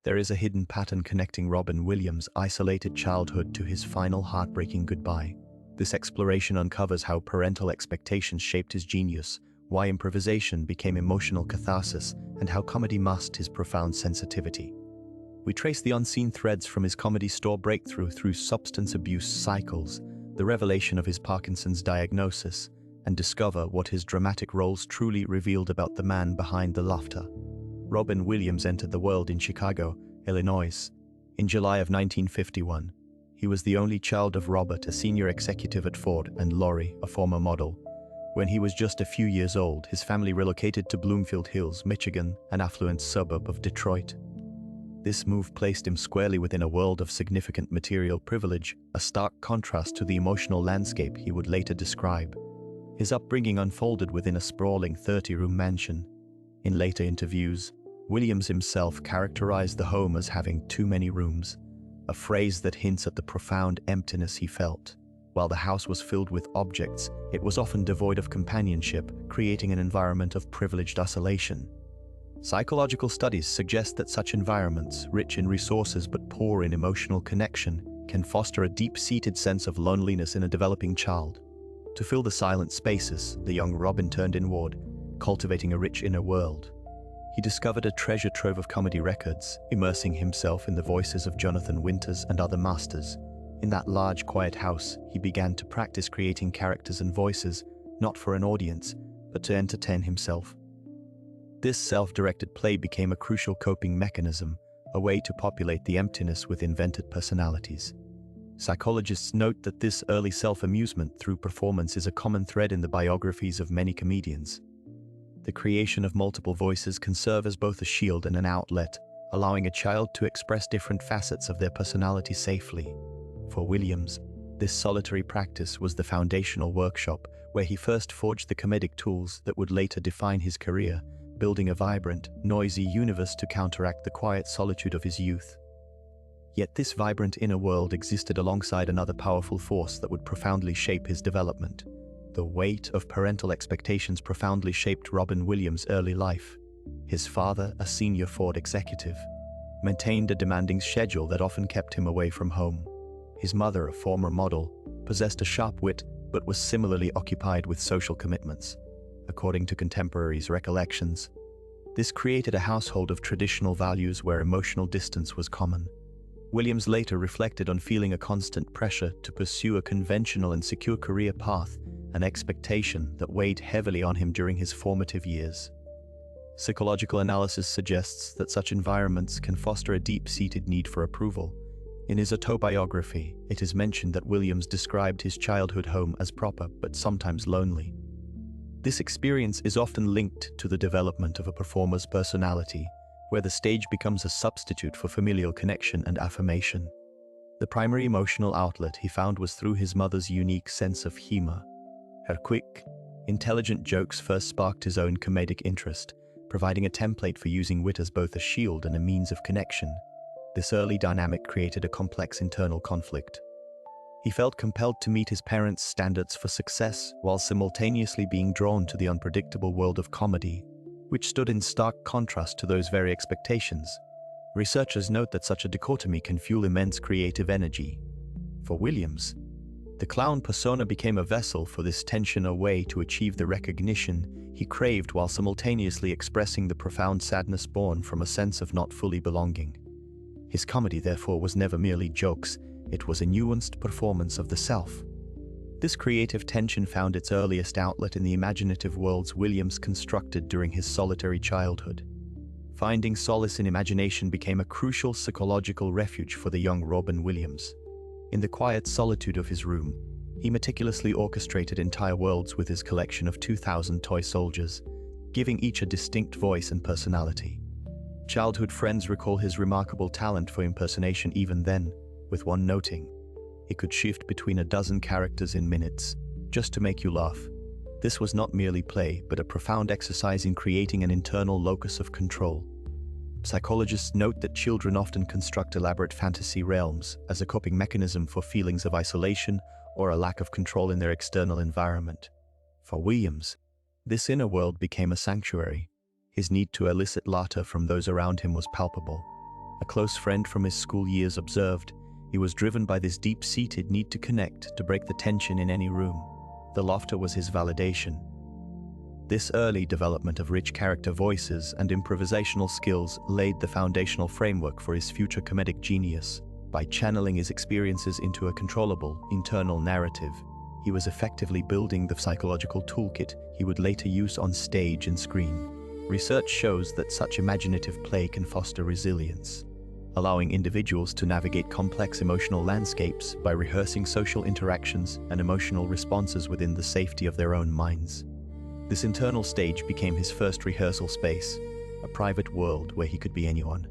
there is a hidden pattern connecting Robin Williams' isolated childhood to his final heartbreaking goodbye. This exploration uncovers how parental expectations shaped his genius, why improvisation became emotional catharsis, and how comedy masked his profound sensitivity. We trace the unseen threads from his comedy store breakthrough through substance abuse cycles, the revelation of his Parkinson's diagnosis, and discover what his dramatic roles truly revealed about the man behind the laughter. Robin Williams entered the world in Chicago, Illinois, in July of 1951. He was the only child of Robert, a senior executive at Ford, and Lori, a former model. When he was just a few years old, his family relocated to Bloomfield Hills, Michigan, an affluent suburb of Detroit. This move placed him squarely within a world of significant material privilege, a stark contrast to the emotional landscape he would later describe. His upbringing unfolded within a sprawling 30-room mansion. In later interviews, Williams himself characterized the home as having too many rooms, a phrase that hints at the profound emptiness he felt. While the house was filled with objects, it was often devoid of companionship, creating an environment of privileged isolation. Psychological studies suggest that such environments, rich in resources but poor in emotional connection, can foster a deep-seated sense of loneliness in a developing child. To fill the silent spaces, the young Robin turned inward, cultivating a rich inner world. He discovered a treasure trove of comedy records, immersing himself in the voices of Jonathan Winters and other masters. In that large, quiet house, he began to practice creating characters and voices, not for an audience, but to entertain himself. This self-directed play became a crucial coping mechanism, a way to populate the emptiness with invented personalities. Psychologists note that this early self-amusement through performance is a common thread in the biographies of many comedians. The creation of multiple voices can serve as both a shield and an outlet, allowing a child to express different facets of their personality safely. For Williams, this solitary practice was the foundational workshop where he first forged the comedic tools that would later define his career, building a vibrant, noisy universe to counteract the quiet solitude of his youth. Yet this vibrant inner world existed alongside another powerful force that would profoundly shape his development. The weight of parental expectations profoundly shaped Robin Williams' early life. His father, a senior Ford executive, maintained a demanding schedule that often kept him away from home. His mother, a former model, possessed a sharp wit but was similarly occupied with social commitments. According to contemporaries' recollections, this created a household of traditional values where emotional distance was common. Williams later reflected on feeling a constant pressure to pursue a conventional and secure career path, an expectation that weighed heavily on him during his formative years. Psychological analysis suggests that such environments can foster a deep-seated need for approval. In his autobiography, it is mentioned that Williams described his childhood home as proper but sometimes lonely. This experience is often linked to the development of a performer's personality, where the stage becomes a substitute for familial connection and affirmation. The primary emotional outlet he found was through his mother's unique sense of humor. Her quick, intelligent jokes first sparked his own comedic interest, providing a template for using wit as both a shield and a means of connection. This early dynamic created a complex internal conflict. He felt compelled to meet his parents' standards for success while simultaneously being drawn to the unpredictable world of comedy, which stood in stark contrast to those very expectations. Researchers note that such a dichotomy can fuel immense creative energy. For Williams, the clown persona became a vessel for this tension, a way to achieve the recognition he craved while simultaneously expressing the profound sadness born from a sense of not fully belonging. His comedy, therefore, was never merely jokes, it was a nuanced performance of the self. This creative tension found its earliest outlet in the imaginative worlds Williams constructed during his solitary childhood. Finding solace in imagination became a crucial psychological refuge for the young Robin Williams. In the quiet solitude of his room, he meticulously orchestrated entire worlds with his collection of 2,000 toy soldiers, giving each a distinct voice and personality. Childhood friends recall his remarkable talent for impersonation even then, with one noting, "He could shift between a dozen characters in minutes, just to make you laugh." This was not merely play, but a profound exercise in creating an internal locus of control. Psychologists note that children often construct elaborate fantasy realms as a coping mechanism for feelings of isolation or a lack of control in their external environment. For Williams, this inner world became a sanctuary. His need to elicit laughter from those around him was palpable. A close friend from his school years observed, he was driven by this deep-seated need to connect, to break the tension in any room. The laughter was his validation. This early development of rich character voices and improvisational skills laid the foundational framework for his future comedic genius. By channeling his experiences into a controllable, internal narrative, he was effectively building the psychological toolkit he would later use on stage and screen. Research shows that such imaginative play can foster resilience, allowing individuals to navigate complex emotional landscapes by rehearsing social interactions and emotional responses within the safety of their own minds. This internal stage became his first rehearsal space, a private world where he could be anyone,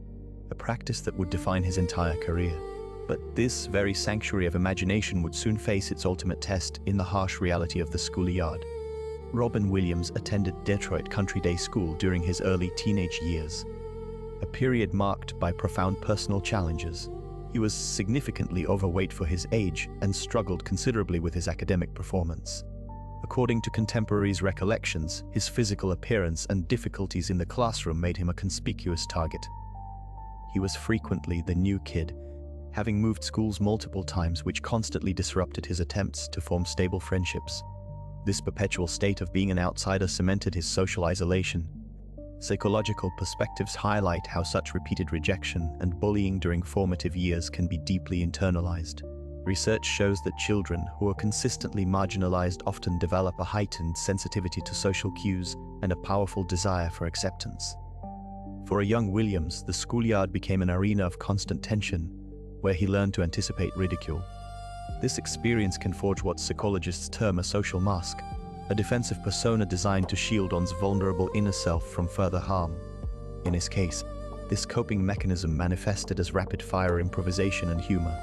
a practice that would define his entire career. But this very sanctuary of imagination would soon face its ultimate test in the harsh reality of the schoolyard. Robin Williams attended Detroit Country Day School during his early teenage years, a period marked by profound personal challenges. He was significantly overweight for his age and struggled considerably with his academic performance. According to contemporaries' recollections, his physical appearance and difficulties in the classroom made him a conspicuous target. He was frequently the new kid, having moved schools multiple times, which constantly disrupted his attempts to form stable friendships. This perpetual state of being an outsider cemented his social isolation. Psychological perspectives highlight how such repeated rejection and bullying during formative years can be deeply internalized. Research shows that children who are consistently marginalized often develop a heightened sensitivity to social cues and a powerful desire for acceptance. For a young Williams, the schoolyard became an arena of constant tension, where he learned to anticipate ridicule. This experience can forge what psychologists term a social mask, a defensive persona designed to shield one's vulnerable inner self from further harm. In his case, this coping mechanism manifested as rapid-fire improvisation and humor.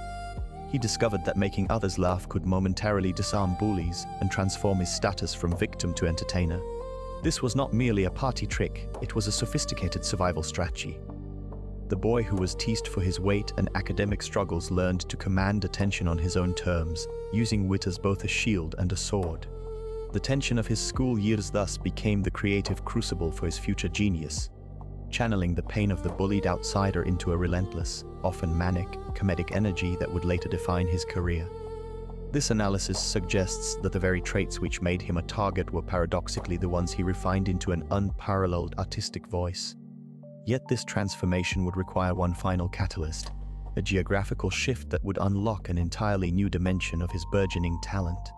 He discovered that making others laugh could momentarily disarm bullies and transform his status from victim to entertainer. This was not merely a party trick, it was a sophisticated survival strategy. The boy who was teased for his weight and academic struggles learned to command attention on his own terms, using wit as both a shield and a sword. The tension of his school years thus became the creative crucible for his future genius, channeling the pain of the bullied outsider into a relentless, often manic, comedic energy that would later define his career. This analysis suggests that the very traits which made him a target were paradoxically the ones he refined into an unparalleled artistic voice. Yet this transformation would require one final catalyst, a geographical shift that would unlock an entirely new dimension of his burgeoning talent.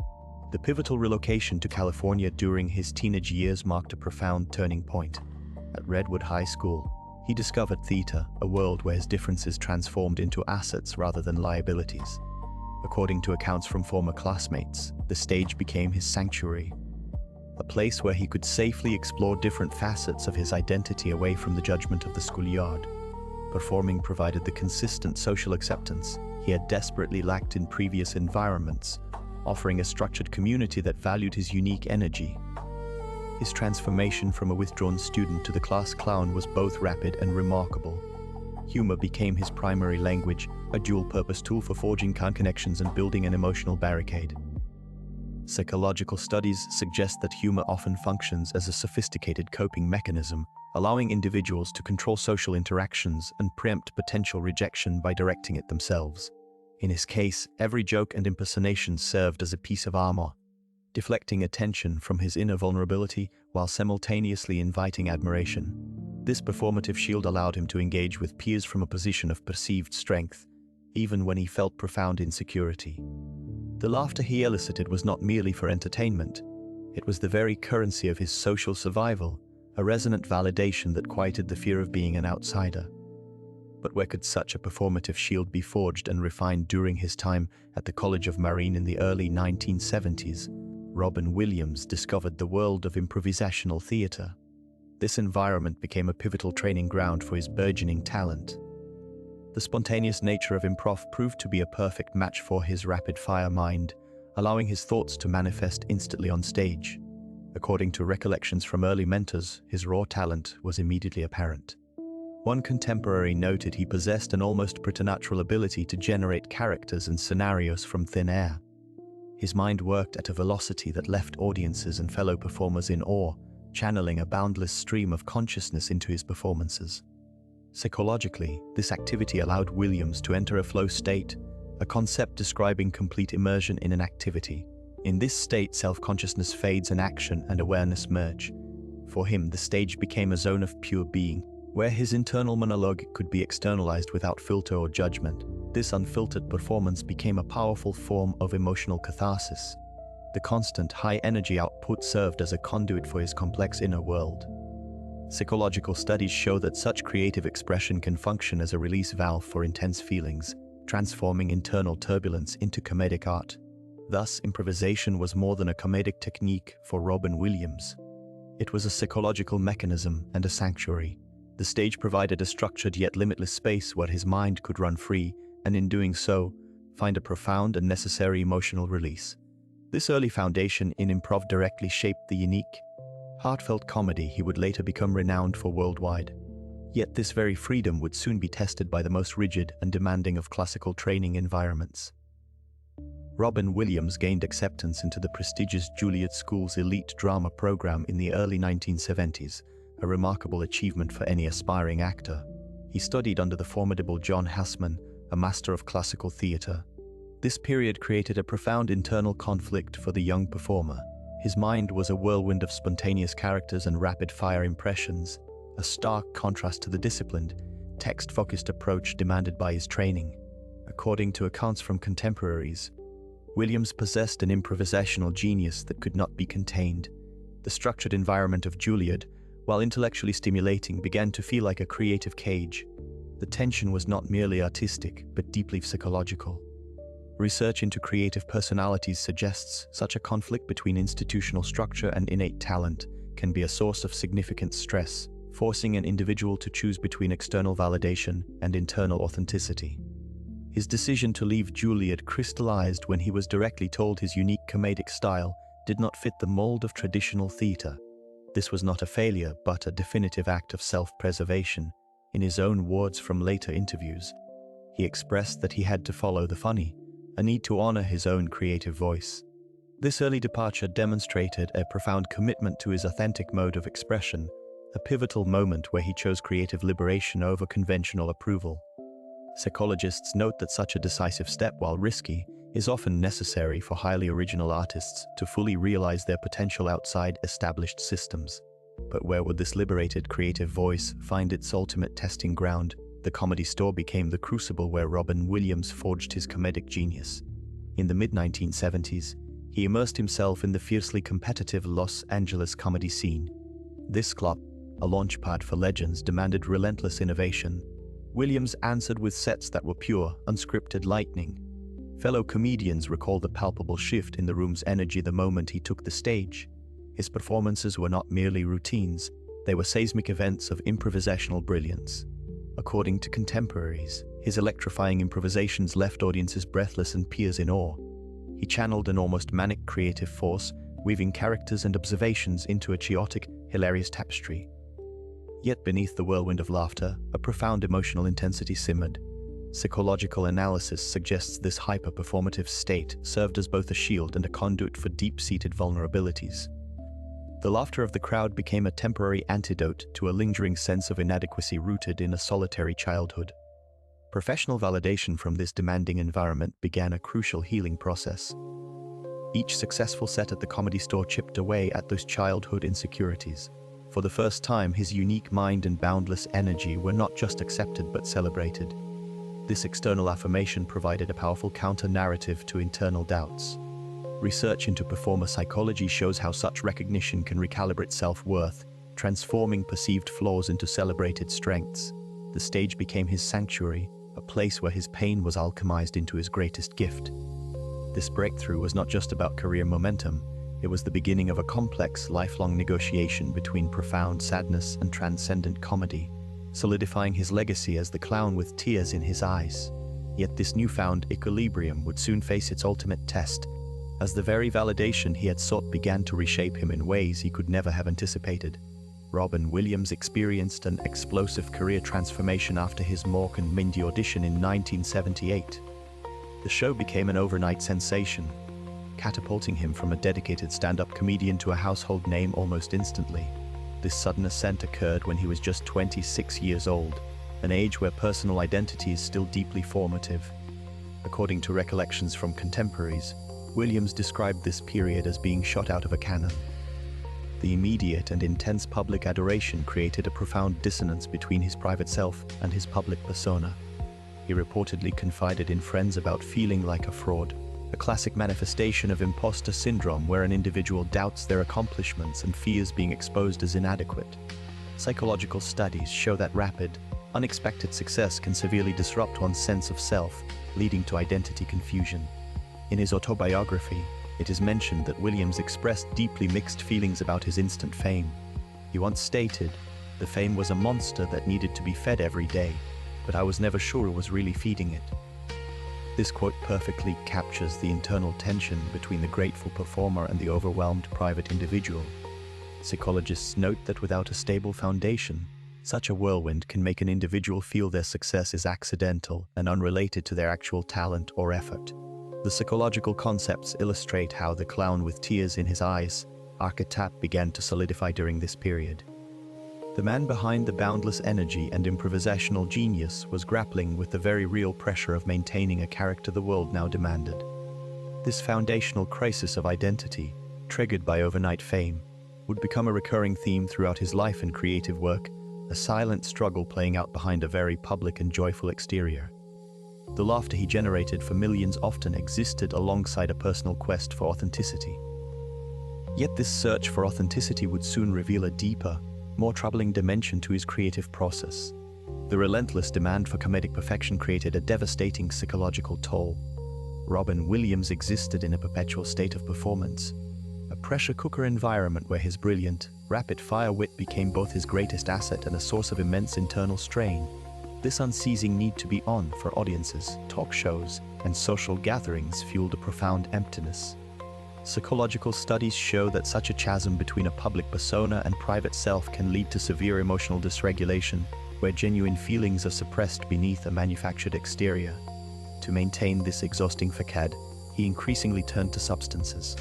The pivotal relocation to California during his teenage years marked a profound turning point. At Redwood High School, he discovered theater, a world where his differences transformed into assets rather than liabilities. According to accounts from former classmates, the stage became his sanctuary, a place where he could safely explore different facets of his identity away from the judgment of the schoolyard. Performing provided the consistent social acceptance he had desperately lacked in previous environments, offering a structured community that valued his unique energy. His transformation from a withdrawn student to the class clown was both rapid and remarkable. Humor became his primary language, a dual-purpose tool for forging connections and building an emotional barricade. Psychological studies suggest that humor often functions as a sophisticated coping mechanism, allowing individuals to control social interactions and preempt potential rejection by directing it themselves. In his case, every joke and impersonation served as a piece of armor, deflecting attention from his inner vulnerability while simultaneously inviting admiration. This performative shield allowed him to engage with peers from a position of perceived strength, even when he felt profound insecurity. The laughter he elicited was not merely for entertainment, it was the very currency of his social survival, a resonant validation that quieted the fear of being an outsider. But where could such a performative shield be forged and refined during his time at the College of Marine in the early 1970s? Robin Williams discovered the world of improvisational theater. This environment became a pivotal training ground for his burgeoning talent. The spontaneous nature of improv proved to be a perfect match for his rapid-fire mind, allowing his thoughts to manifest instantly on stage. According to recollections from early mentors, his raw talent was immediately apparent. One contemporary noted he possessed an almost preternatural ability to generate characters and scenarios from thin air. His mind worked at a velocity that left audiences and fellow performers in awe, channeling a boundless stream of consciousness into his performances. Psychologically, this activity allowed Williams to enter a flow state, a concept describing complete immersion in an activity. In this state, self-consciousness fades and action and awareness merge. For him, the stage became a zone of pure being, where his internal monologue could be externalized without filter or judgment. This unfiltered performance became a powerful form of emotional catharsis. The constant high-energy output served as a conduit for his complex inner world. Psychological studies show that such creative expression can function as a release valve for intense feelings, transforming internal turbulence into comedic art. Thus, improvisation was more than a comedic technique for Robin Williams. It was a psychological mechanism and a sanctuary. The stage provided a structured yet limitless space where his mind could run free, and in doing so, find a profound and necessary emotional release. This early foundation in improv directly shaped the unique, heartfelt comedy he would later become renowned for worldwide. Yet this very freedom would soon be tested by the most rigid and demanding of classical training environments. Robin Williams gained acceptance into the prestigious Juilliard School's elite drama program in the early 1970s, a remarkable achievement for any aspiring actor. He studied under the formidable John Hassman, a master of classical theatre. This period created a profound internal conflict for the young performer. His mind was a whirlwind of spontaneous characters and rapid-fire impressions, a stark contrast to the disciplined, text-focused approach demanded by his training. According to accounts from contemporaries, Williams possessed an improvisational genius that could not be contained. The structured environment of Juilliard, while intellectually stimulating, began to feel like a creative cage. The tension was not merely artistic, but deeply psychological. Research into creative personalities suggests such a conflict between institutional structure and innate talent can be a source of significant stress, forcing an individual to choose between external validation and internal authenticity. His decision to leave Juilliard crystallized when he was directly told his unique comedic style did not fit the mold of traditional theatre. This was not a failure, but a definitive act of self-preservation. In his own words from later interviews, he expressed that he had to follow the funny, a need to honor his own creative voice. This early departure demonstrated a profound commitment to his authentic mode of expression, a pivotal moment where he chose creative liberation over conventional approval. Psychologists note that such a decisive step, while risky, is often necessary for highly original artists to fully realize their potential outside established systems. But where would this liberated creative voice find its ultimate testing ground? The Comedy Store became the crucible where Robin Williams forged his comedic genius. In the mid-1970s, he immersed himself in the fiercely competitive Los Angeles comedy scene. This club, a launchpad for legends, demanded relentless innovation. Williams answered with sets that were pure, unscripted lightning. Fellow comedians recall the palpable shift in the room's energy the moment he took the stage. His performances were not merely routines, they were seismic events of improvisational brilliance. According to contemporaries, his electrifying improvisations left audiences breathless and peers in awe. He channeled an almost manic creative force, weaving characters and observations into a chaotic, hilarious tapestry. Yet beneath the whirlwind of laughter, a profound emotional intensity simmered. Psychological analysis suggests this hyper-performative state served as both a shield and a conduit for deep-seated vulnerabilities. The laughter of the crowd became a temporary antidote to a lingering sense of inadequacy rooted in a solitary childhood. Professional validation from this demanding environment began a crucial healing process. Each successful set at the Comedy Store chipped away at those childhood insecurities. For the first time, his unique mind and boundless energy were not just accepted but celebrated. This external affirmation provided a powerful counter-narrative to internal doubts. Research into performer psychology shows how such recognition can recalibrate self-worth, transforming perceived flaws into celebrated strengths. The stage became his sanctuary, a place where his pain was alchemized into his greatest gift. This breakthrough was not just about career momentum, it was the beginning of a complex, lifelong negotiation between profound sadness and transcendent comedy, solidifying his legacy as the clown with tears in his eyes. Yet this newfound equilibrium would soon face its ultimate test, as the very validation he had sought began to reshape him in ways he could never have anticipated. Robin Williams experienced an explosive career transformation after his Mork and Mindy audition in 1978. The show became an overnight sensation, catapulting him from a dedicated stand-up comedian to a household name almost instantly. This sudden ascent occurred when he was just 26 years old, an age where personal identity is still deeply formative. According to recollections from contemporaries, Williams described this period as being shot out of a cannon. The immediate and intense public adoration created a profound dissonance between his private self and his public persona. He reportedly confided in friends about feeling like a fraud, a classic manifestation of imposter syndrome where an individual doubts their accomplishments and fears being exposed as inadequate. Psychological studies show that rapid, unexpected success can severely disrupt one's sense of self, leading to identity confusion. In his autobiography, it is mentioned that Williams expressed deeply mixed feelings about his instant fame. He once stated, "The fame was a monster that needed to be fed every day, but I was never sure it was really feeding it." This quote perfectly captures the internal tension between the grateful performer and the overwhelmed private individual. Psychologists note that without a stable foundation, such a whirlwind can make an individual feel their success is accidental and unrelated to their actual talent or effort. The psychological concepts illustrate how the clown with tears in his eyes archetype began to solidify during this period. The man behind the boundless energy and improvisational genius was grappling with the very real pressure of maintaining a character the world now demanded. This foundational crisis of identity, triggered by overnight fame, would become a recurring theme throughout his life and creative work, a silent struggle playing out behind a very public and joyful exterior. The laughter he generated for millions often existed alongside a personal quest for authenticity. Yet this search for authenticity would soon reveal a deeper, more troubling dimension to his creative process. The relentless demand for comedic perfection created a devastating psychological toll. Robin Williams existed in a perpetual state of performance, a pressure cooker environment where his brilliant, rapid-fire wit became both his greatest asset and a source of immense internal strain. This unceasing need to be on for audiences, talk shows, and social gatherings fueled a profound emptiness. Psychological studies show that such a chasm between a public persona and private self can lead to severe emotional dysregulation, where genuine feelings are suppressed beneath a manufactured exterior. To maintain this exhausting facade, he increasingly turned to substances.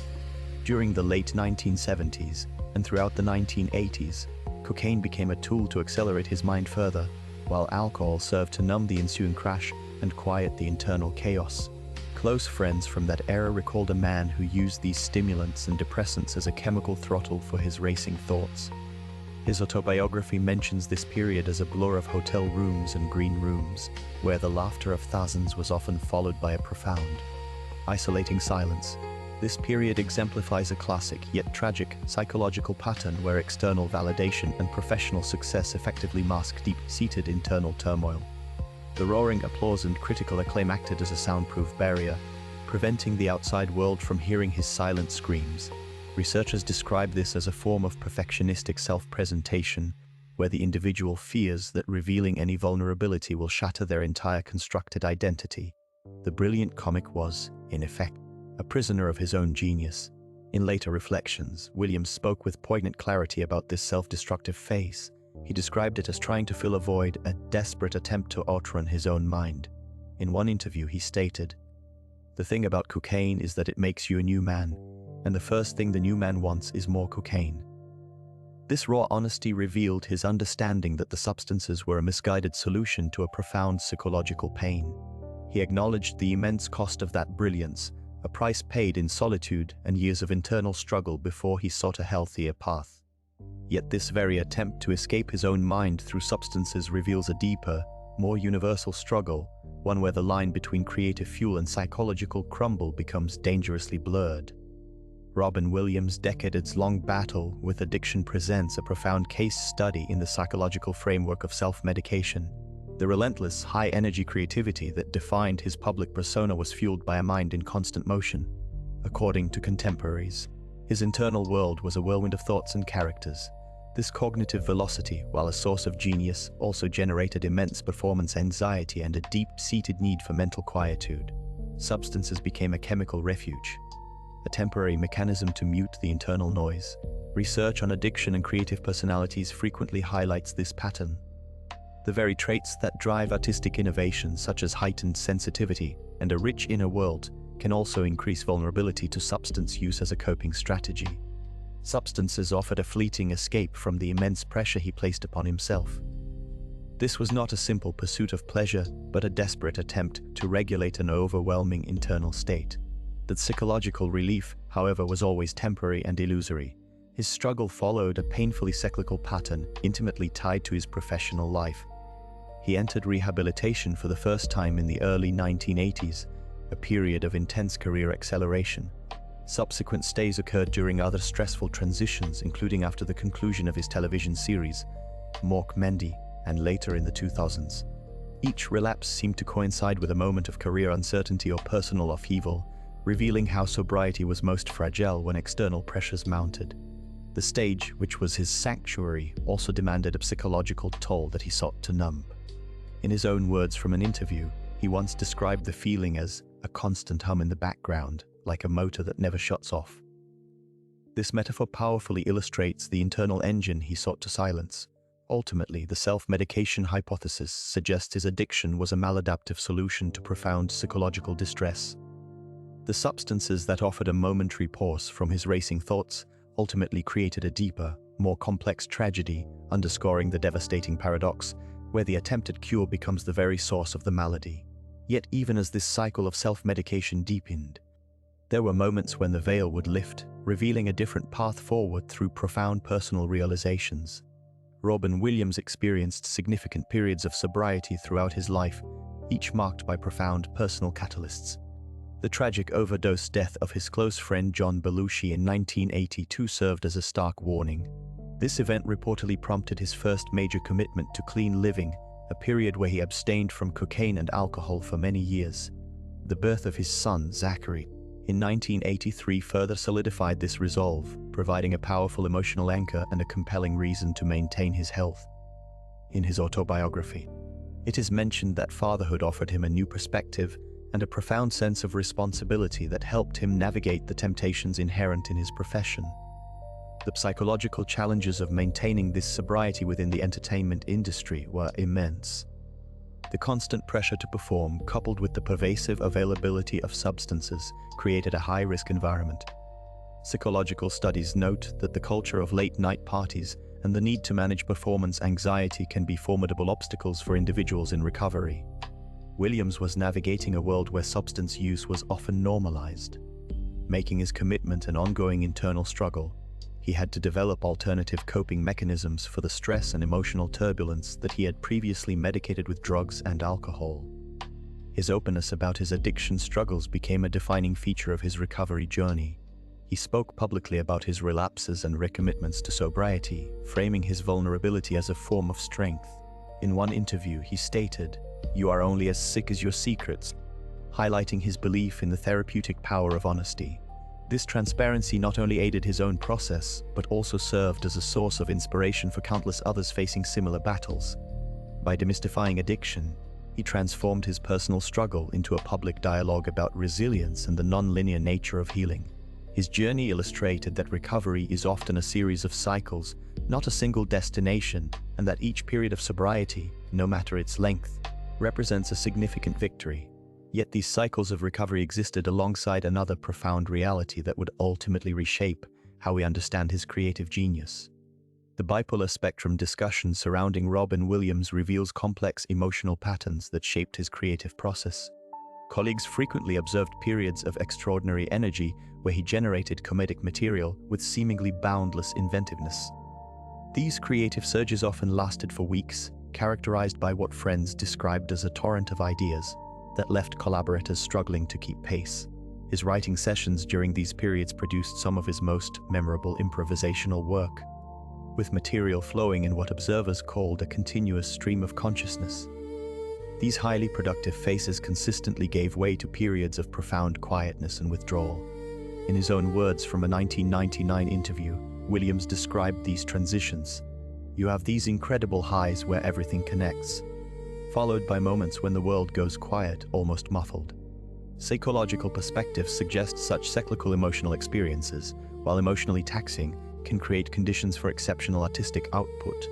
During the late 1970s and throughout the 1980s, cocaine became a tool to accelerate his mind further, while alcohol served to numb the ensuing crash and quiet the internal chaos. Close friends from that era recalled a man who used these stimulants and depressants as a chemical throttle for his racing thoughts. His autobiography mentions this period as a blur of hotel rooms and green rooms, where the laughter of thousands was often followed by a profound, isolating silence. This period exemplifies a classic yet tragic psychological pattern where external validation and professional success effectively mask deep-seated internal turmoil. The roaring applause and critical acclaim acted as a soundproof barrier, preventing the outside world from hearing his silent screams. Researchers describe this as a form of perfectionistic self-presentation, where the individual fears that revealing any vulnerability will shatter their entire constructed identity. The brilliant comic was, in effect, a prisoner of his own genius. In later reflections, Williams spoke with poignant clarity about this self-destructive phase. He described it as trying to fill a void, a desperate attempt to outrun his own mind. In one interview, he stated, "The thing about cocaine is that it makes you a new man, and the first thing the new man wants is more cocaine." This raw honesty revealed his understanding that the substances were a misguided solution to a profound psychological pain. He acknowledged the immense cost of that brilliance, a price paid in solitude and years of internal struggle before he sought a healthier path. Yet this very attempt to escape his own mind through substances reveals a deeper, more universal struggle, one where the line between creative fuel and psychological crumble becomes dangerously blurred. Robin Williams' decades-long battle with addiction presents a profound case study in the psychological framework of self-medication. The relentless, high-energy creativity that defined his public persona was fueled by a mind in constant motion. According to contemporaries, his internal world was a whirlwind of thoughts and characters. This cognitive velocity, while a source of genius, also generated immense performance anxiety and a deep-seated need for mental quietude. Substances became a chemical refuge, a temporary mechanism to mute the internal noise. Research on addiction and creative personalities frequently highlights this pattern. The very traits that drive artistic innovation, such as heightened sensitivity and a rich inner world, can also increase vulnerability to substance use as a coping strategy. Substances offered a fleeting escape from the immense pressure he placed upon himself. This was not a simple pursuit of pleasure, but a desperate attempt to regulate an overwhelming internal state. The psychological relief, however, was always temporary and illusory. His struggle followed a painfully cyclical pattern intimately tied to his professional life. He entered rehabilitation for the first time in the early 1980s, a period of intense career acceleration. Subsequent stays occurred during other stressful transitions, including after the conclusion of his television series, Mork Mendy, and later in the 2000s. Each relapse seemed to coincide with a moment of career uncertainty or personal upheaval, revealing how sobriety was most fragile when external pressures mounted. The stage, which was his sanctuary, also demanded a psychological toll that he sought to numb. In his own words from an interview, he once described the feeling as a constant hum in the background, like a motor that never shuts off. This metaphor powerfully illustrates the internal engine he sought to silence. Ultimately, the self-medication hypothesis suggests his addiction was a maladaptive solution to profound psychological distress. The substances that offered a momentary pause from his racing thoughts ultimately created a deeper, more complex tragedy, underscoring the devastating paradox where the attempted cure becomes the very source of the malady. Yet even as this cycle of self-medication deepened, there were moments when the veil would lift, revealing a different path forward through profound personal realizations. Robin Williams experienced significant periods of sobriety throughout his life, each marked by profound personal catalysts. The tragic overdose death of his close friend John Belushi in 1982 served as a stark warning. This event reportedly prompted his first major commitment to clean living, a period where he abstained from cocaine and alcohol for many years. The birth of his son, Zachary, in 1983 further solidified this resolve, providing a powerful emotional anchor and a compelling reason to maintain his health. In his autobiography, it is mentioned that fatherhood offered him a new perspective and a profound sense of responsibility that helped him navigate the temptations inherent in his profession. The psychological challenges of maintaining this sobriety within the entertainment industry were immense. The constant pressure to perform, coupled with the pervasive availability of substances, created a high-risk environment. Psychological studies note that the culture of late-night parties and the need to manage performance anxiety can be formidable obstacles for individuals in recovery. Williams was navigating a world where substance use was often normalized. Making his commitment an ongoing internal struggle, he had to develop alternative coping mechanisms for the stress and emotional turbulence that he had previously medicated with drugs and alcohol. His openness about his addiction struggles became a defining feature of his recovery journey. He spoke publicly about his relapses and recommitments to sobriety, framing his vulnerability as a form of strength. In one interview, he stated, "You are only as sick as your secrets," highlighting his belief in the therapeutic power of honesty. This transparency not only aided his own process, but also served as a source of inspiration for countless others facing similar battles. By demystifying addiction, he transformed his personal struggle into a public dialogue about resilience and the non-linear nature of healing. His journey illustrated that recovery is often a series of cycles, not a single destination, and that each period of sobriety, no matter its length, represents a significant victory. Yet these cycles of recovery existed alongside another profound reality that would ultimately reshape how we understand his creative genius. The bipolar spectrum discussion surrounding Robin Williams reveals complex emotional patterns that shaped his creative process. Colleagues frequently observed periods of extraordinary energy where he generated comedic material with seemingly boundless inventiveness. These creative surges often lasted for weeks, characterized by what friends described as a torrent of ideas that left collaborators struggling to keep pace. His writing sessions during these periods produced some of his most memorable improvisational work, with material flowing in what observers called a continuous stream of consciousness. These highly productive phases consistently gave way to periods of profound quietness and withdrawal. In his own words from a 1999 interview, Williams described these transitions. "You have these incredible highs where everything connects, followed by moments when the world goes quiet, almost muffled." Psychological perspectives suggest such cyclical emotional experiences, while emotionally taxing, can create conditions for exceptional artistic output.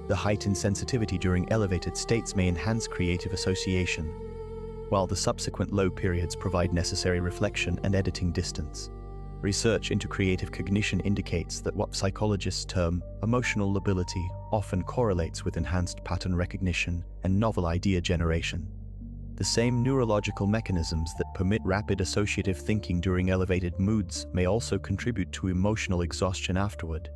The heightened sensitivity during elevated states may enhance creative association, while the subsequent low periods provide necessary reflection and editing distance. Research into creative cognition indicates that what psychologists term emotional lability often correlates with enhanced pattern recognition and novel idea generation. The same neurological mechanisms that permit rapid associative thinking during elevated moods may also contribute to emotional exhaustion afterward.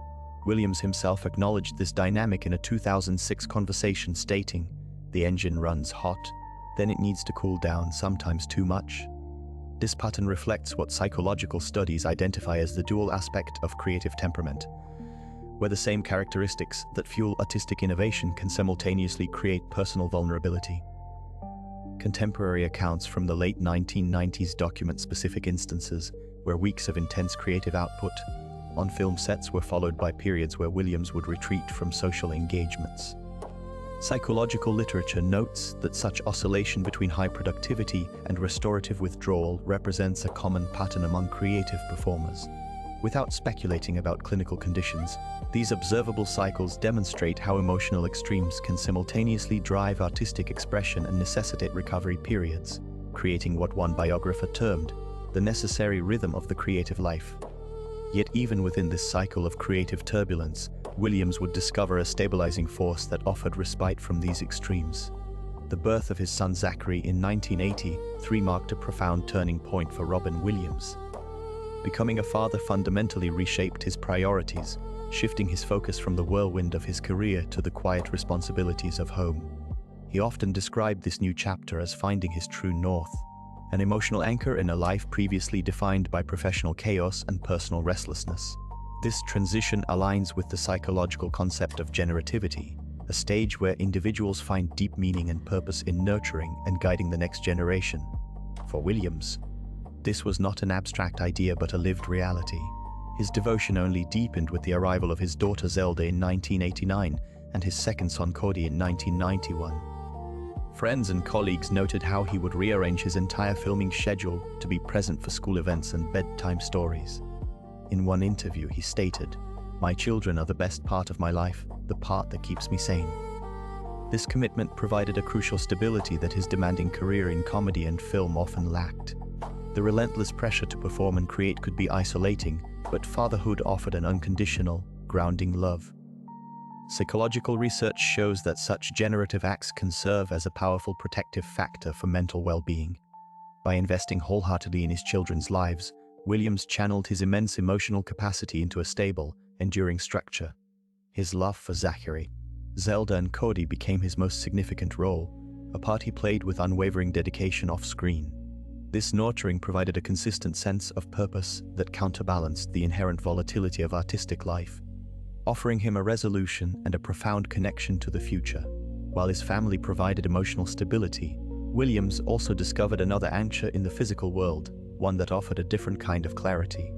Williams himself acknowledged this dynamic in a 2006 conversation, stating, "The engine runs hot, then it needs to cool down, sometimes too much." This pattern reflects what psychological studies identify as the dual aspect of creative temperament, where the same characteristics that fuel artistic innovation can simultaneously create personal vulnerability. Contemporary accounts from the late 1990s document specific instances where weeks of intense creative output on film sets were followed by periods where Williams would retreat from social engagements. Psychological literature notes that such oscillation between high productivity and restorative withdrawal represents a common pattern among creative performers. Without speculating about clinical conditions, these observable cycles demonstrate how emotional extremes can simultaneously drive artistic expression and necessitate recovery periods, creating what one biographer termed the necessary rhythm of the creative life. Yet even within this cycle of creative turbulence, Williams would discover a stabilizing force that offered respite from these extremes. The birth of his son Zachary in 1983 marked a profound turning point for Robin Williams. Becoming a father fundamentally reshaped his priorities, shifting his focus from the whirlwind of his career to the quiet responsibilities of home. He often described this new chapter as finding his true north, an emotional anchor in a life previously defined by professional chaos and personal restlessness. This transition aligns with the psychological concept of generativity, a stage where individuals find deep meaning and purpose in nurturing and guiding the next generation. For Williams, this was not an abstract idea but a lived reality. His devotion only deepened with the arrival of his daughter Zelda in 1989 and his second son Cody in 1991. Friends and colleagues noted how he would rearrange his entire filming schedule to be present for school events and bedtime stories. In one interview, he stated, "My children are the best part of my life, the part that keeps me sane." This commitment provided a crucial stability that his demanding career in comedy and film often lacked. The relentless pressure to perform and create could be isolating, but fatherhood offered an unconditional, grounding love. Psychological research shows that such generative acts can serve as a powerful protective factor for mental well-being. By investing wholeheartedly in his children's lives, Williams channeled his immense emotional capacity into a stable, enduring structure. His love for Zachary, Zelda and Cody became his most significant role, a part he played with unwavering dedication off-screen. This nurturing provided a consistent sense of purpose that counterbalanced the inherent volatility of artistic life, offering him a resolution and a profound connection to the future. While his family provided emotional stability, Williams also discovered another anchor in the physical world, one that offered a different kind of clarity.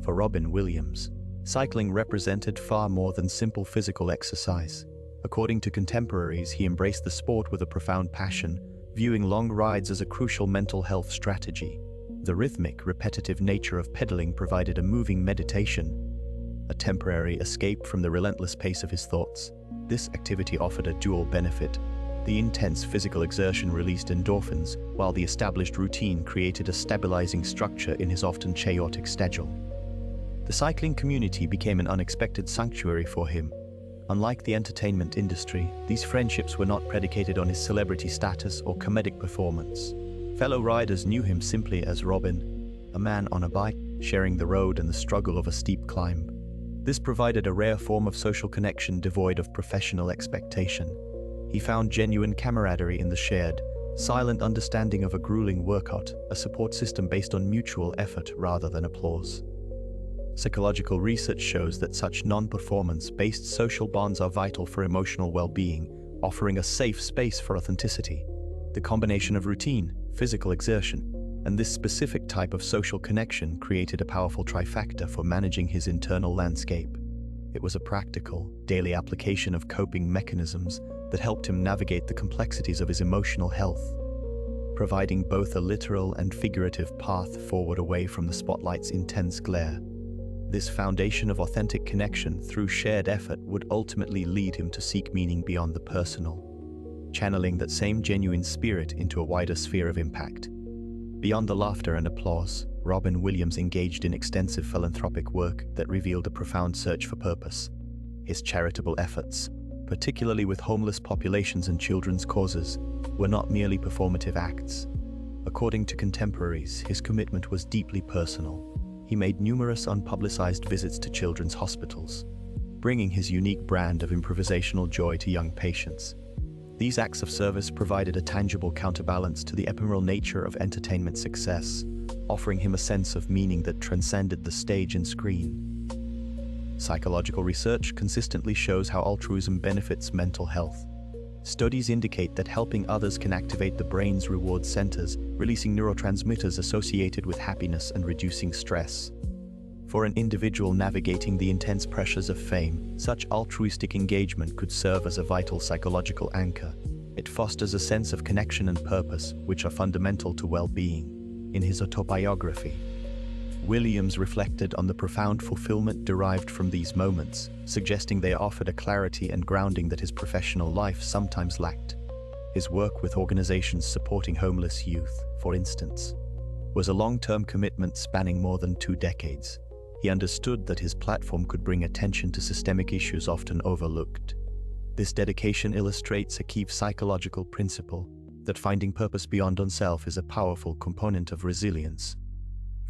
For Robin Williams, cycling represented far more than simple physical exercise. According to contemporaries, he embraced the sport with a profound passion, viewing long rides as a crucial mental health strategy. The rhythmic, repetitive nature of pedaling provided a moving meditation, a temporary escape from the relentless pace of his thoughts. This activity offered a dual benefit. The intense physical exertion released endorphins, while the established routine created a stabilizing structure in his often chaotic schedule. The cycling community became an unexpected sanctuary for him. Unlike the entertainment industry, these friendships were not predicated on his celebrity status or comedic performance. Fellow riders knew him simply as Robin, a man on a bike, sharing the road and the struggle of a steep climb. This provided a rare form of social connection devoid of professional expectation. He found genuine camaraderie in the shared, silent understanding of a grueling workout, a support system based on mutual effort rather than applause. Psychological research shows that such non-performance-based social bonds are vital for emotional well-being, offering a safe space for authenticity. The combination of routine, physical exertion, and this specific type of social connection created a powerful trifecta for managing his internal landscape. It was a practical, daily application of coping mechanisms that helped him navigate the complexities of his emotional health, providing both a literal and figurative path forward away from the spotlight's intense glare. This foundation of authentic connection through shared effort would ultimately lead him to seek meaning beyond the personal, channeling that same genuine spirit into a wider sphere of impact. Beyond the laughter and applause, Robin Williams engaged in extensive philanthropic work that revealed a profound search for purpose. His charitable efforts, particularly with homeless populations and children's causes, were not merely performative acts. According to contemporaries, his commitment was deeply personal. He made numerous unpublicized visits to children's hospitals, bringing his unique brand of improvisational joy to young patients. These acts of service provided a tangible counterbalance to the ephemeral nature of entertainment success, offering him a sense of meaning that transcended the stage and screen. Psychological research consistently shows how altruism benefits mental health. Studies indicate that helping others can activate the brain's reward centers, releasing neurotransmitters associated with happiness and reducing stress. For an individual navigating the intense pressures of fame, such altruistic engagement could serve as a vital psychological anchor. It fosters a sense of connection and purpose, which are fundamental to well-being. In his autobiography, Williams reflected on the profound fulfillment derived from these moments, suggesting they offered a clarity and grounding that his professional life sometimes lacked. His work with organizations supporting homeless youth, for instance, was a long-term commitment spanning more than 2 decades. He understood that his platform could bring attention to systemic issues often overlooked. This dedication illustrates a key psychological principle, that finding purpose beyond oneself is a powerful component of resilience.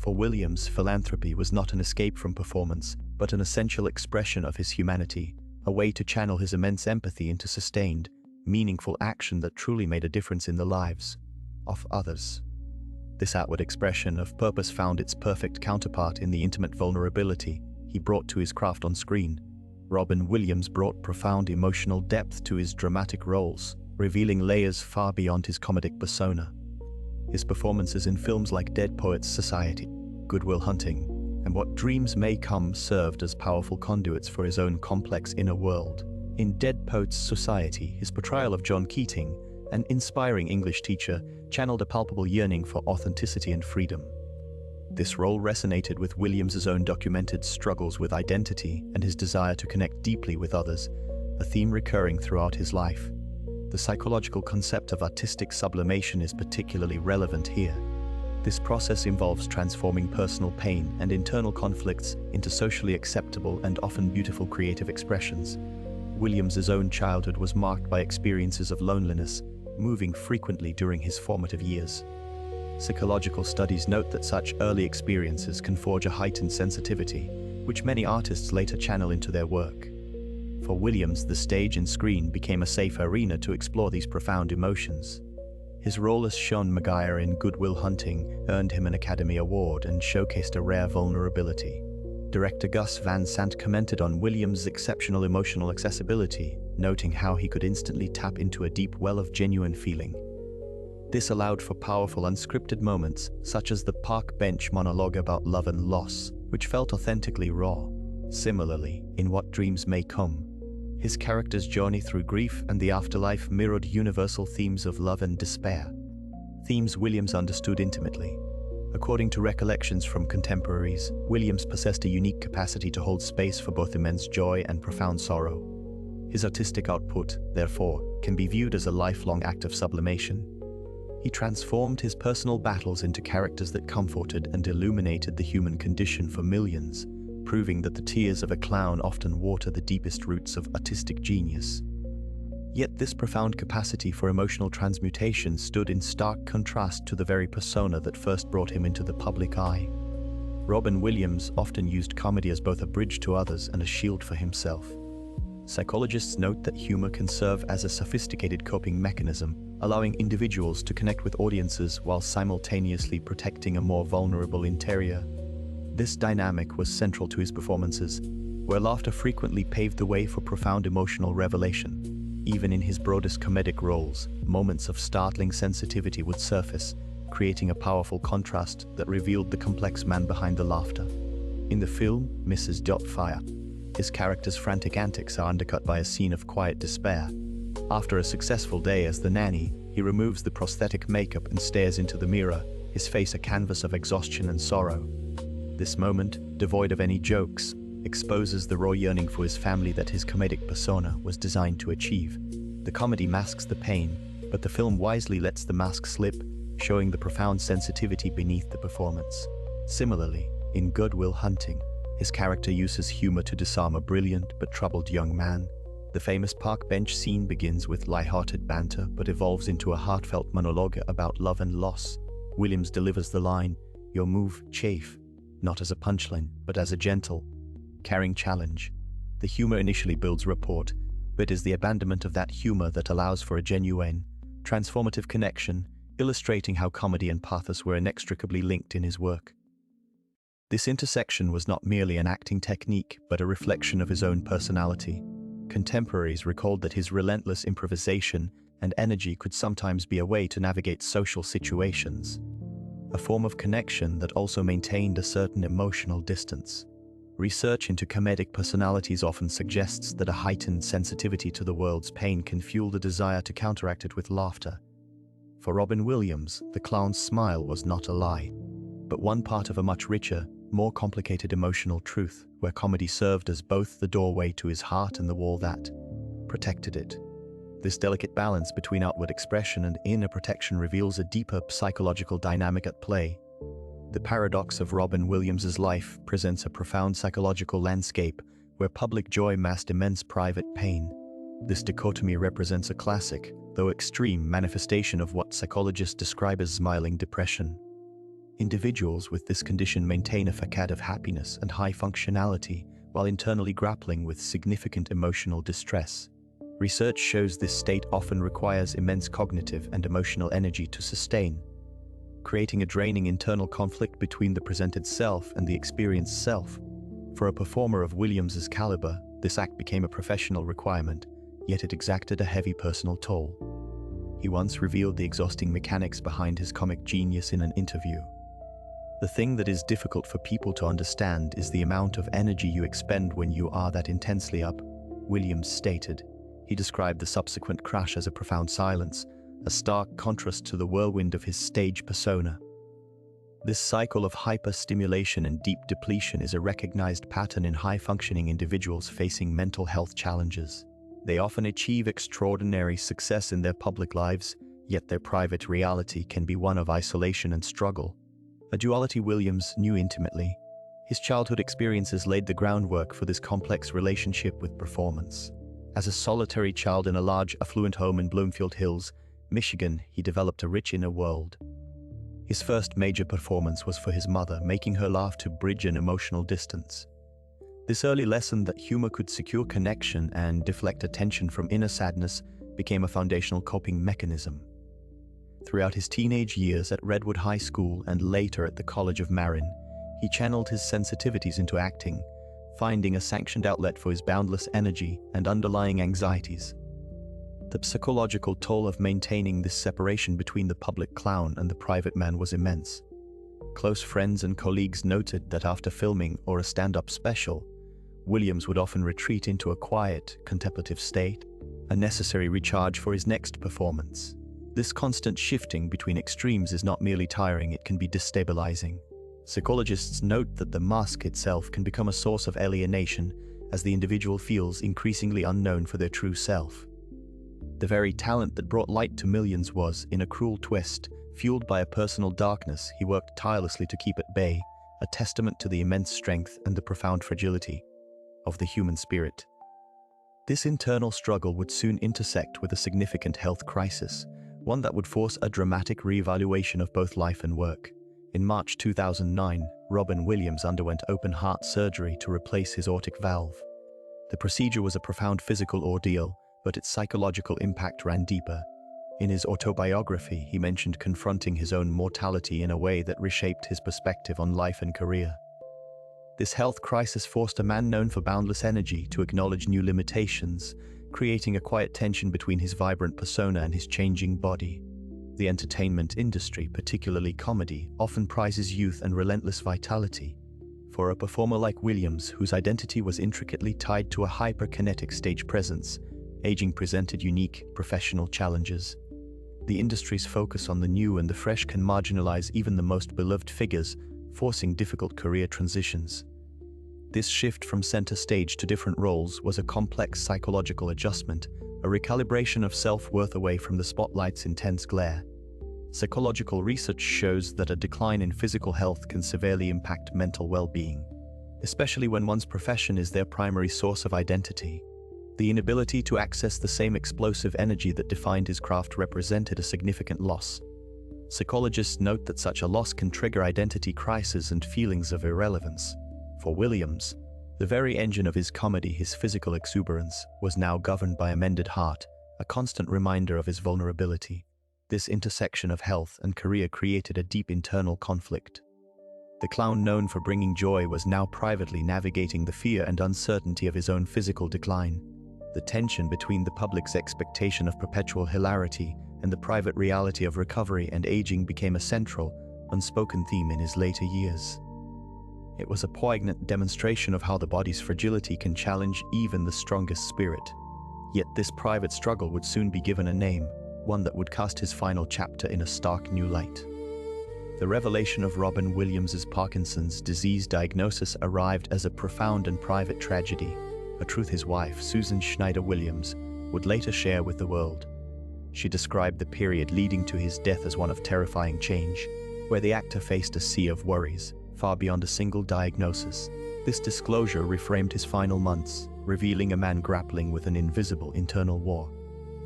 For Williams, philanthropy was not an escape from performance, but an essential expression of his humanity, a way to channel his immense empathy into sustained, meaningful action that truly made a difference in the lives of others. This outward expression of purpose found its perfect counterpart in the intimate vulnerability he brought to his craft on screen. Robin Williams brought profound emotional depth to his dramatic roles, revealing layers far beyond his comedic persona. His performances in films like Dead Poets Society, Good Will Hunting, and What Dreams May Come served as powerful conduits for his own complex inner world. In Dead Poets Society, his portrayal of John Keating, an inspiring English teacher, channeled a palpable yearning for authenticity and freedom. This role resonated with Williams's own documented struggles with identity and his desire to connect deeply with others, a theme recurring throughout his life. The psychological concept of artistic sublimation is particularly relevant here. This process involves transforming personal pain and internal conflicts into socially acceptable and often beautiful creative expressions. Williams's own childhood was marked by experiences of loneliness, moving frequently during his formative years. Psychological studies note that such early experiences can forge a heightened sensitivity, which many artists later channel into their work. For Williams, the stage and screen became a safe arena to explore these profound emotions. His role as Sean Maguire in Good Will Hunting earned him an Academy Award and showcased a rare vulnerability. Director Gus Van Sant commented on Williams' exceptional emotional accessibility, noting how he could instantly tap into a deep well of genuine feeling. This allowed for powerful unscripted moments, such as the park bench monologue about love and loss, which felt authentically raw. Similarly, in What Dreams May Come, his character's journey through grief and the afterlife mirrored universal themes of love and despair, themes Williams understood intimately. According to recollections from contemporaries, Williams possessed a unique capacity to hold space for both immense joy and profound sorrow. His artistic output, therefore, can be viewed as a lifelong act of sublimation. He transformed his personal battles into characters that comforted and illuminated the human condition for millions, proving that the tears of a clown often water the deepest roots of artistic genius. Yet this profound capacity for emotional transmutation stood in stark contrast to the very persona that first brought him into the public eye. Robin Williams often used comedy as both a bridge to others and a shield for himself. Psychologists note that humor can serve as a sophisticated coping mechanism, allowing individuals to connect with audiences while simultaneously protecting a more vulnerable interior. This dynamic was central to his performances, where laughter frequently paved the way for profound emotional revelation. Even in his broadest comedic roles, moments of startling sensitivity would surface, creating a powerful contrast that revealed the complex man behind the laughter. In the film, Mrs. Doubtfire, his character's frantic antics are undercut by a scene of quiet despair. After a successful day as the nanny, he removes the prosthetic makeup and stares into the mirror, his face a canvas of exhaustion and sorrow. This moment, devoid of any jokes, exposes the raw yearning for his family that his comedic persona was designed to achieve. The comedy masks the pain, but the film wisely lets the mask slip, showing the profound sensitivity beneath the performance. Similarly, in Good Will Hunting, his character uses humor to disarm a brilliant but troubled young man. The famous park bench scene begins with light-hearted banter but evolves into a heartfelt monologue about love and loss. Williams delivers the line, "Your move, chafe," not as a punchline, but as a gentle, caring challenge. The humor initially builds rapport, but is the abandonment of that humor that allows for a genuine, transformative connection, illustrating how comedy and pathos were inextricably linked in his work. This intersection was not merely an acting technique, but a reflection of his own personality. Contemporaries recalled that his relentless improvisation and energy could sometimes be a way to navigate social situations, a form of connection that also maintained a certain emotional distance. Research into comedic personalities often suggests that a heightened sensitivity to the world's pain can fuel the desire to counteract it with laughter. For Robin Williams, the clown's smile was not a lie, but one part of a much richer, more complicated emotional truth, where comedy served as both the doorway to his heart and the wall that protected it. This delicate balance between outward expression and inner protection reveals a deeper psychological dynamic at play. The paradox of Robin Williams's life presents a profound psychological landscape where public joy masked immense private pain. This dichotomy represents a classic, though extreme, manifestation of what psychologists describe as smiling depression. Individuals with this condition maintain a facade of happiness and high functionality while internally grappling with significant emotional distress. Research shows this state often requires immense cognitive and emotional energy to sustain, creating a draining internal conflict between the presented self and the experienced self. For a performer of Williams's caliber, this act became a professional requirement, yet it exacted a heavy personal toll. He once revealed the exhausting mechanics behind his comic genius in an interview. "The thing that is difficult for people to understand is the amount of energy you expend when you are that intensely up," Williams stated. He described the subsequent crash as a profound silence, a stark contrast to the whirlwind of his stage persona. This cycle of hyper-stimulation and deep depletion is a recognized pattern in high-functioning individuals facing mental health challenges. They often achieve extraordinary success in their public lives, yet their private reality can be one of isolation and struggle. A duality Williams knew intimately. His childhood experiences laid the groundwork for this complex relationship with performance. As a solitary child in a large, affluent home in Bloomfield Hills, Michigan, he developed a rich inner world. His first major performance was for his mother, making her laugh to bridge an emotional distance. This early lesson that humor could secure connection and deflect attention from inner sadness became a foundational coping mechanism. Throughout his teenage years at Redwood High School and later at the College of Marin, he channeled his sensitivities into acting, finding a sanctioned outlet for his boundless energy and underlying anxieties. The psychological toll of maintaining this separation between the public clown and the private man was immense. Close friends and colleagues noted that after filming or a stand-up special, Williams would often retreat into a quiet, contemplative state, a necessary recharge for his next performance. This constant shifting between extremes is not merely tiring, it can be destabilizing. Psychologists note that the mask itself can become a source of alienation as the individual feels increasingly unknown for their true self. The very talent that brought light to millions was, in a cruel twist, fueled by a personal darkness he worked tirelessly to keep at bay, a testament to the immense strength and the profound fragility of the human spirit. This internal struggle would soon intersect with a significant health crisis, one that would force a dramatic reevaluation of both life and work. In March 2009, Robin Williams underwent open-heart surgery to replace his aortic valve. The procedure was a profound physical ordeal, but its psychological impact ran deeper. In his autobiography, he mentioned confronting his own mortality in a way that reshaped his perspective on life and career. This health crisis forced a man known for boundless energy to acknowledge new limitations, creating a quiet tension between his vibrant persona and his changing body. The entertainment industry, particularly comedy, often prizes youth and relentless vitality. For a performer like Williams, whose identity was intricately tied to a hyperkinetic stage presence, aging presented unique, professional challenges. The industry's focus on the new and the fresh can marginalize even the most beloved figures, forcing difficult career transitions. This shift from center stage to different roles was a complex psychological adjustment, a recalibration of self-worth away from the spotlight's intense glare. Psychological research shows that a decline in physical health can severely impact mental well-being, especially when one's profession is their primary source of identity. The inability to access the same explosive energy that defined his craft represented a significant loss. Psychologists note that such a loss can trigger identity crises and feelings of irrelevance. For Williams, the very engine of his comedy, his physical exuberance, was now governed by a mended heart, a constant reminder of his vulnerability. This intersection of health and career created a deep internal conflict. The clown known for bringing joy was now privately navigating the fear and uncertainty of his own physical decline. The tension between the public's expectation of perpetual hilarity and the private reality of recovery and aging became a central, unspoken theme in his later years. It was a poignant demonstration of how the body's fragility can challenge even the strongest spirit. Yet this private struggle would soon be given a name, one that would cast his final chapter in a stark new light. The revelation of Robin Williams's Parkinson's disease diagnosis arrived as a profound and private tragedy, a truth his wife, Susan Schneider Williams, would later share with the world. She described the period leading to his death as one of terrifying change, where the actor faced a sea of worries, far beyond a single diagnosis. This disclosure reframed his final months, revealing a man grappling with an invisible internal war.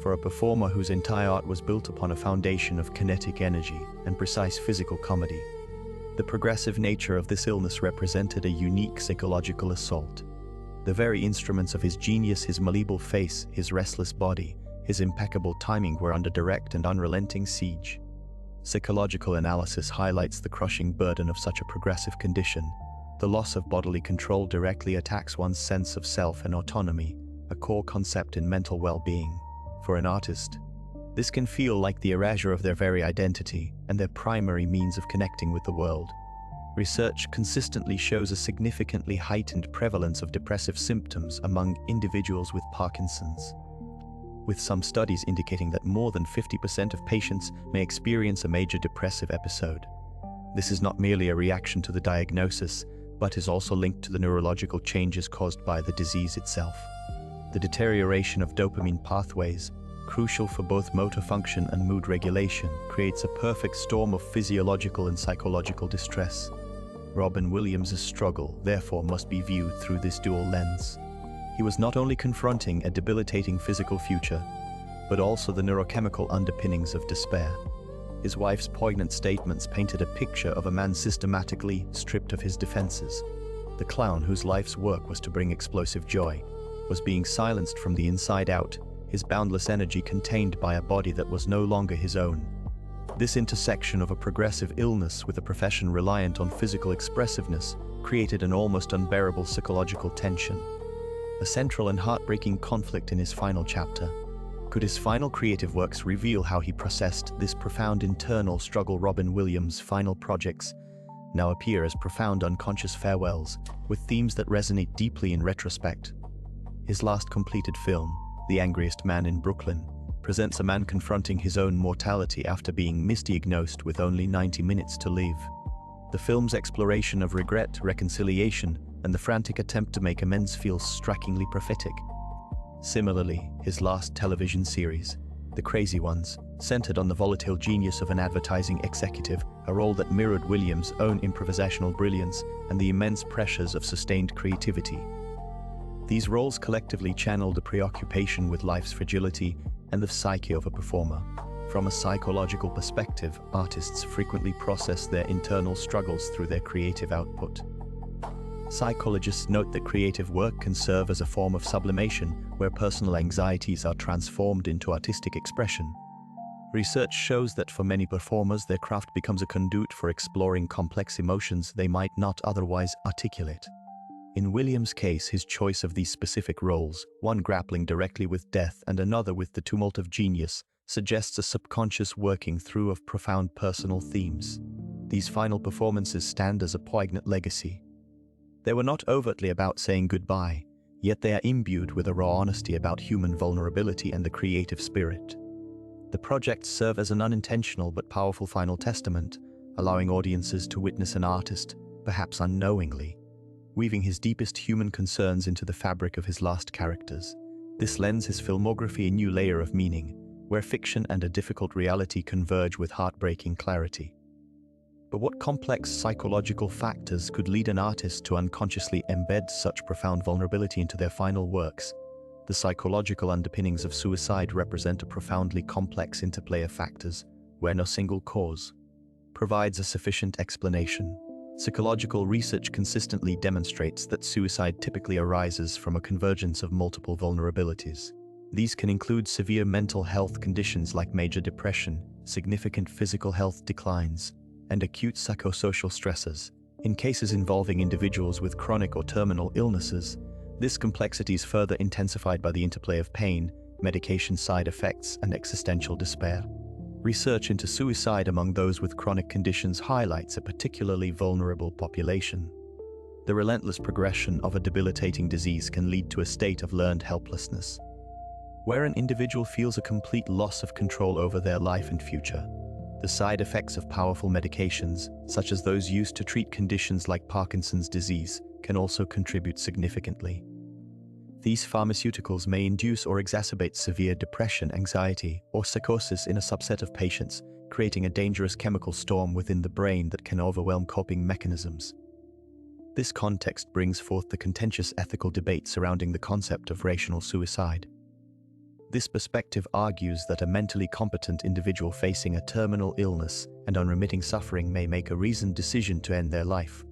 For a performer whose entire art was built upon a foundation of kinetic energy and precise physical comedy, the progressive nature of this illness represented a unique psychological assault. The very instruments of his genius, his malleable face, his restless body, his impeccable timing were under direct and unrelenting siege. Psychological analysis highlights the crushing burden of such a progressive condition. The loss of bodily control directly attacks one's sense of self and autonomy, a core concept in mental well-being. For an artist, this can feel like the erasure of their very identity and their primary means of connecting with the world. Research consistently shows a significantly heightened prevalence of depressive symptoms among individuals with Parkinson's, with some studies indicating that more than 50% of patients may experience a major depressive episode. This is not merely a reaction to the diagnosis, but is also linked to the neurological changes caused by the disease itself. The deterioration of dopamine pathways, crucial for both motor function and mood regulation, creates a perfect storm of physiological and psychological distress. Robin Williams's struggle, therefore, must be viewed through this dual lens. He was not only confronting a debilitating physical future, but also the neurochemical underpinnings of despair. His wife's poignant statements painted a picture of a man systematically stripped of his defenses. The clown, whose life's work was to bring explosive joy, was being silenced from the inside out, his boundless energy contained by a body that was no longer his own. This intersection of a progressive illness with a profession reliant on physical expressiveness created an almost unbearable psychological tension, a central and heartbreaking conflict in his final chapter. Could his final creative works reveal how he processed this profound internal struggle? Robin Williams' final projects now appear as profound unconscious farewells, with themes that resonate deeply in retrospect. His last completed film, The Angriest Man in Brooklyn, presents a man confronting his own mortality after being misdiagnosed with only 90 minutes to live. The film's exploration of regret, reconciliation, and the frantic attempt to make amends feels strikingly prophetic. Similarly, his last television series, The Crazy Ones, centered on the volatile genius of an advertising executive, a role that mirrored Williams' own improvisational brilliance and the immense pressures of sustained creativity. These roles collectively channeled a preoccupation with life's fragility and the psyche of a performer. From a psychological perspective, artists frequently process their internal struggles through their creative output. Psychologists note that creative work can serve as a form of sublimation, where personal anxieties are transformed into artistic expression. Research shows that for many performers, their craft becomes a conduit for exploring complex emotions they might not otherwise articulate. In Williams' case, his choice of these specific roles, one grappling directly with death and another with the tumult of genius, suggests a subconscious working through of profound personal themes. These final performances stand as a poignant legacy. They were not overtly about saying goodbye, yet they are imbued with a raw honesty about human vulnerability and the creative spirit. The projects serve as an unintentional but powerful final testament, allowing audiences to witness an artist, perhaps unknowingly, weaving his deepest human concerns into the fabric of his last characters. This lends his filmography a new layer of meaning, where fiction and a difficult reality converge with heartbreaking clarity. But what complex psychological factors could lead an artist to unconsciously embed such profound vulnerability into their final works? The psychological underpinnings of suicide represent a profoundly complex interplay of factors, where no single cause provides a sufficient explanation. Psychological research consistently demonstrates that suicide typically arises from a convergence of multiple vulnerabilities. These can include severe mental health conditions like major depression, significant physical health declines, and acute psychosocial stressors. In cases involving individuals with chronic or terminal illnesses, this complexity is further intensified by the interplay of pain, medication side effects, and existential despair. Research into suicide among those with chronic conditions highlights a particularly vulnerable population. The relentless progression of a debilitating disease can lead to a state of learned helplessness, where an individual feels a complete loss of control over their life and future. The side effects of powerful medications, such as those used to treat conditions like Parkinson's disease, can also contribute significantly. These pharmaceuticals may induce or exacerbate severe depression, anxiety, or psychosis in a subset of patients, creating a dangerous chemical storm within the brain that can overwhelm coping mechanisms. This context brings forth the contentious ethical debate surrounding the concept of rational suicide. This perspective argues that a mentally competent individual facing a terminal illness and unremitting suffering may make a reasoned decision to end their life.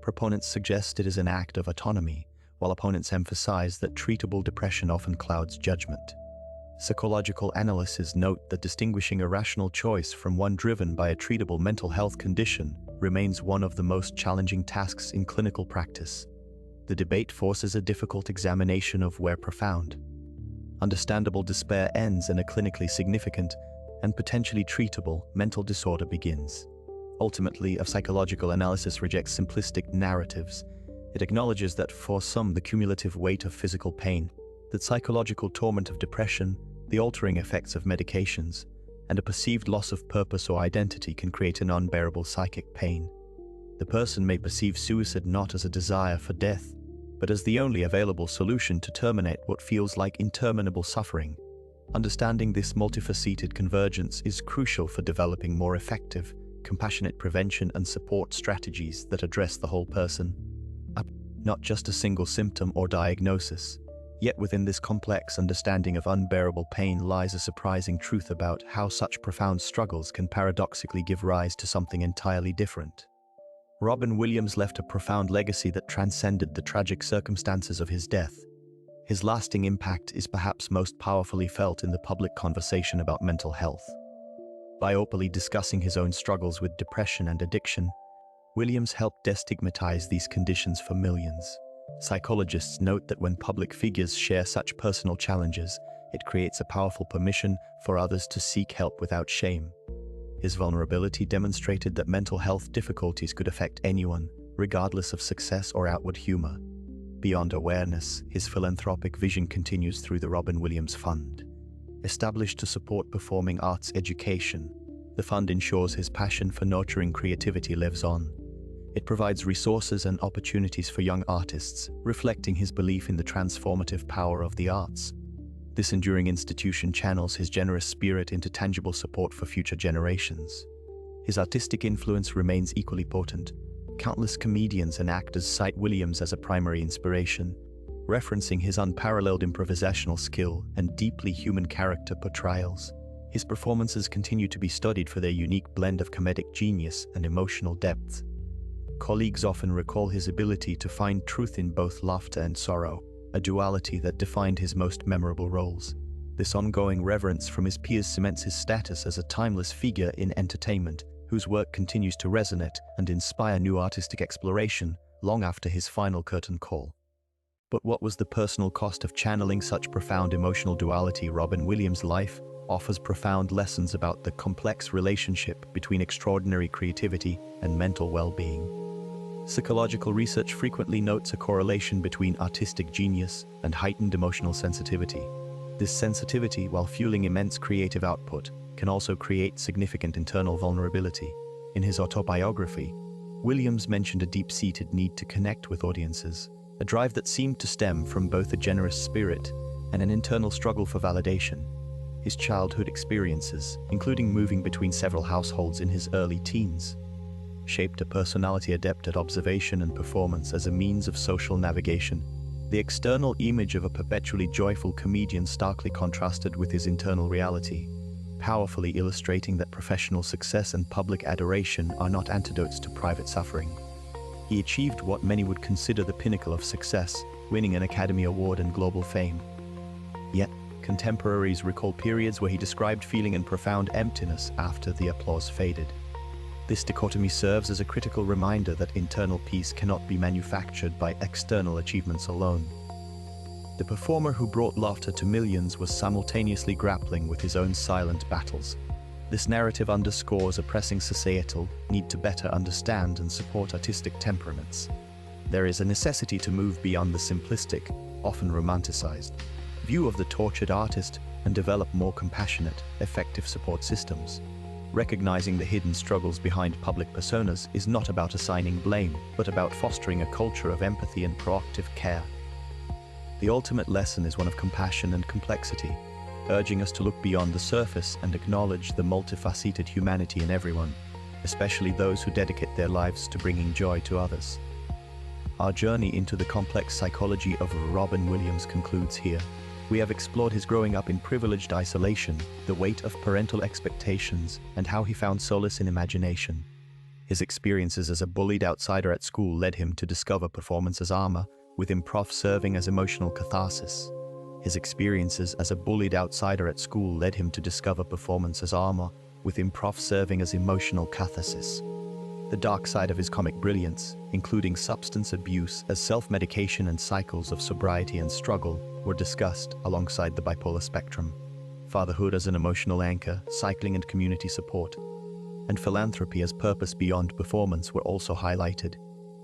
Proponents suggest it is an act of autonomy, while opponents emphasize that treatable depression often clouds judgment. Psychological analysts note that distinguishing a rational choice from one driven by a treatable mental health condition remains one of the most challenging tasks in clinical practice. The debate forces a difficult examination of where profound, understandable despair ends and a clinically significant and potentially treatable mental disorder begins. Ultimately, a psychological analysis rejects simplistic narratives. It acknowledges that for some, the cumulative weight of physical pain, the psychological torment of depression, the altering effects of medications, and a perceived loss of purpose or identity can create an unbearable psychic pain. The person may perceive suicide not as a desire for death, but as the only available solution to terminate what feels like interminable suffering. Understanding this multifaceted convergence is crucial for developing more effective, compassionate prevention and support strategies that address the whole person, not just a single symptom or diagnosis. Yet within this complex understanding of unbearable pain lies a surprising truth about how such profound struggles can paradoxically give rise to something entirely different. Robin Williams left a profound legacy that transcended the tragic circumstances of his death. His lasting impact is perhaps most powerfully felt in the public conversation about mental health. By openly discussing his own struggles with depression and addiction, Williams helped destigmatize these conditions for millions. Psychologists note that when public figures share such personal challenges, it creates a powerful permission for others to seek help without shame. His vulnerability demonstrated that mental health difficulties could affect anyone, regardless of success or outward humor. Beyond awareness, his philanthropic vision continues through the Robin Williams Fund. Established to support performing arts education, the fund ensures his passion for nurturing creativity lives on. It provides resources and opportunities for young artists, reflecting his belief in the transformative power of the arts. This enduring institution channels his generous spirit into tangible support for future generations. His artistic influence remains equally potent. Countless comedians and actors cite Williams as a primary inspiration, referencing his unparalleled improvisational skill and deeply human character portrayals. His performances continue to be studied for their unique blend of comedic genius and emotional depth. Colleagues often recall his ability to find truth in both laughter and sorrow, a duality that defined his most memorable roles. This ongoing reverence from his peers cements his status as a timeless figure in entertainment, whose work continues to resonate and inspire new artistic exploration long after his final curtain call. But what was the personal cost of channeling such profound emotional duality? Robin Williams' life offers profound lessons about the complex relationship between extraordinary creativity and mental well-being. Psychological research frequently notes a correlation between artistic genius and heightened emotional sensitivity. This sensitivity, while fueling immense creative output, can also create significant internal vulnerability. In his autobiography, Williams mentioned a deep-seated need to connect with audiences, a drive that seemed to stem from both a generous spirit and an internal struggle for validation. his childhood experiences, including moving between several households in his early teens, shaped a personality adept at observation and performance as a means of social navigation. The external image of a perpetually joyful comedian starkly contrasted with his internal reality, powerfully illustrating that professional success and public adoration are not antidotes to private suffering. He achieved what many would consider the pinnacle of success, winning an Academy Award and global fame. Yet, contemporaries recall periods where he described feeling a profound emptiness after the applause faded. This dichotomy serves as a critical reminder that internal peace cannot be manufactured by external achievements alone. The performer who brought laughter to millions was simultaneously grappling with his own silent battles. This narrative underscores a pressing societal need to better understand and support artistic temperaments. There is a necessity to move beyond the simplistic, often romanticized, view of the tortured artist and develop more compassionate, effective support systems. Recognizing the hidden struggles behind public personas is not about assigning blame, but about fostering a culture of empathy and proactive care. The ultimate lesson is one of compassion and complexity, urging us to look beyond the surface and acknowledge the multifaceted humanity in everyone, especially those who dedicate their lives to bringing joy to others. Our journey into the complex psychology of Robin Williams concludes here. We have explored his growing up in privileged isolation, the weight of parental expectations, and how he found solace in imagination. His experiences as a bullied outsider at school led him to discover performance as armor, with improv serving as emotional catharsis. His experiences as a bullied outsider at school led him to discover performance as armor, with improv serving as emotional catharsis. The dark side of his comic brilliance, including substance abuse as self-medication and cycles of sobriety and struggle, were discussed alongside the bipolar spectrum. Fatherhood as an emotional anchor, cycling and community support, and philanthropy as purpose beyond performance were also highlighted.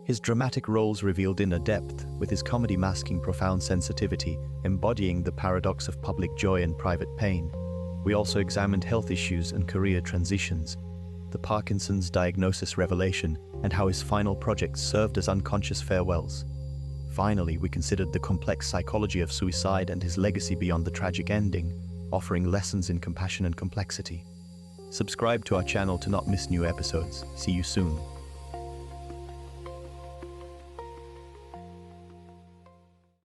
His dramatic roles revealed inner depth, with his comedy masking profound sensitivity, embodying the paradox of public joy and private pain. We also examined health issues and career transitions, the Parkinson's diagnosis revelation, and how his final projects served as unconscious farewells. Finally, we considered the complex psychology of suicide and his legacy beyond the tragic ending, offering lessons in compassion and complexity. Subscribe to our channel to not miss new episodes. See you soon.